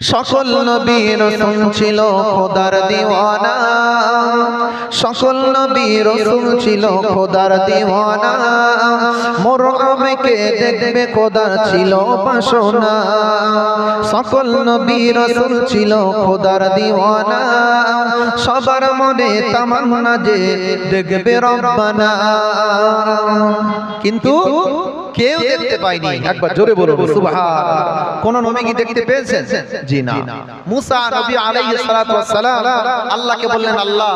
সকল নবী রাসূল ছিল খোদার দিওয়ানা, সকল নবী রাসূল ছিল খোদার দিওয়ানা। মোর আবেকে দেখবে খোদার ছিল বাসনা। সকল নবী রাসূল ছিল খোদার দিওয়ানা, সবার মনে তামান্না যে দেখবে রব্বানা। কিন্তু কেউ দেখতে পায়নি। একবার জোরে বলুন সুবহান। কোন নবী কি দেখতে পেয়েছেন? জি না। মুসা নবী আলাইহিস সালাতু ওয়াস সালাম আল্লাহকে বললেন, আল্লাহ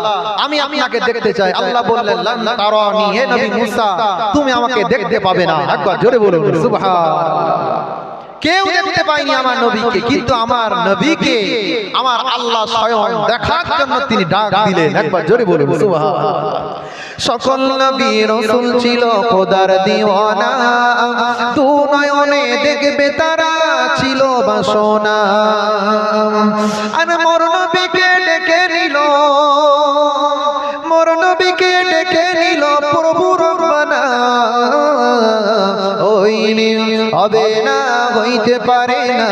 আমি আপনাকে দেখতে চাই। আল্লাহ বললেন, লান তারানি, হে নবী মুসা তুমি আমাকে দেখতে পাবে না। একবার জোরে বলুন সুবহান। কেউ দেখতে পায়নি আমার নবীকে, কিন্তু আমার নবীকে আমার আল্লাহ স্বয়ং দেখার জন্য তিনি ডাক দিলেন। একবার জোরে বলুন সুবহান। সকল নবী রাসূল ছিল খোদার দিওয়ানা, দু নয়নে দেখবে তারা ছিল বাসনা। আর মোর নবীকে ডেকে নিল, মোর নবীকে ডেকে নিল প্রভু রব্বানা। ওইনি হবে না, হইতে পারে না,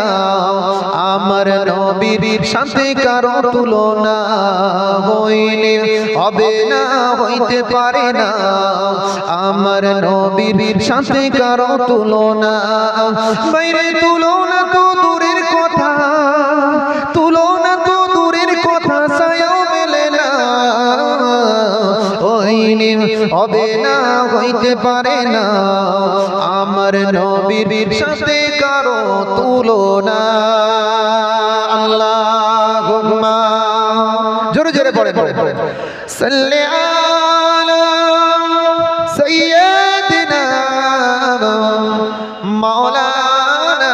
আমার নবীর সাথে কারো তুলনা। হইনি হবে না, হইতে পারে না, আমার নবীর সাথে কারো তুলনা। বাইরে তুলনা তো দূরের কথা, তুলনা তো দূরের কথা, ছায়াও মেলে না। হইনি হবে না, হইতে পারে না, আমার নবীর সাথে কারো তুলনা। আল্লাহুম্মা জোরে জোরে পড়ে সাল্লি আলা সাইয়্যিদিনা মাওলানা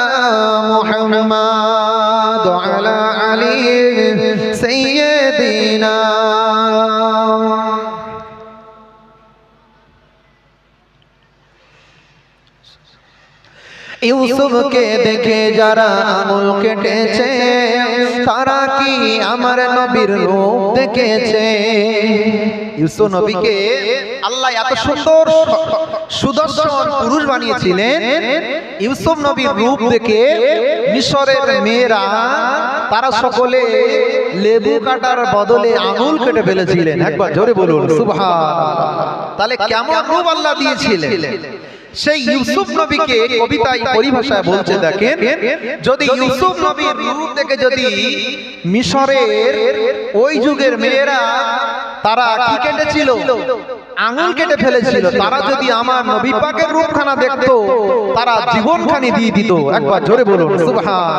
মুহাম্মদ ওয়া আলা আলি সাইয়্যিদিনা। ইউসুফকে দেখে যারা আঙুল কেটেছে, তারা কি আমার নবীর রূপ দেখেছে? ইউসুফ নবীকে আল্লাহ এত সুন্দর সুদর্শন পুরুষ বানিয়েছিলেন। ইউসুফ নবীর রূপ দেখে মিশরের মেয়েরা তারা সকলে লেবু কাটার বদলে আঙুল কেটে ফেলেছিলেন। একবার জোরে বলুন সুবহান। তাহলে কেমন রূপ আল্লাহ দিয়েছিলেন? সেই ইউসুফ নবীকে কবিতায় পরিভাষায় বলছে, দেখেন, যদি ইউসুফ নবীর রূপ দেখে যদি মিশরের ওই যুগের মেয়েরা তারা কি কেটেছিল? আঙুল কেটে ফেলেছিল। তারা যদি আমার নবী পাকের রূপখানা দেখতো, তারা জীবনখানি দিয়ে দিত। একবার জোরে বলুন সুবহান।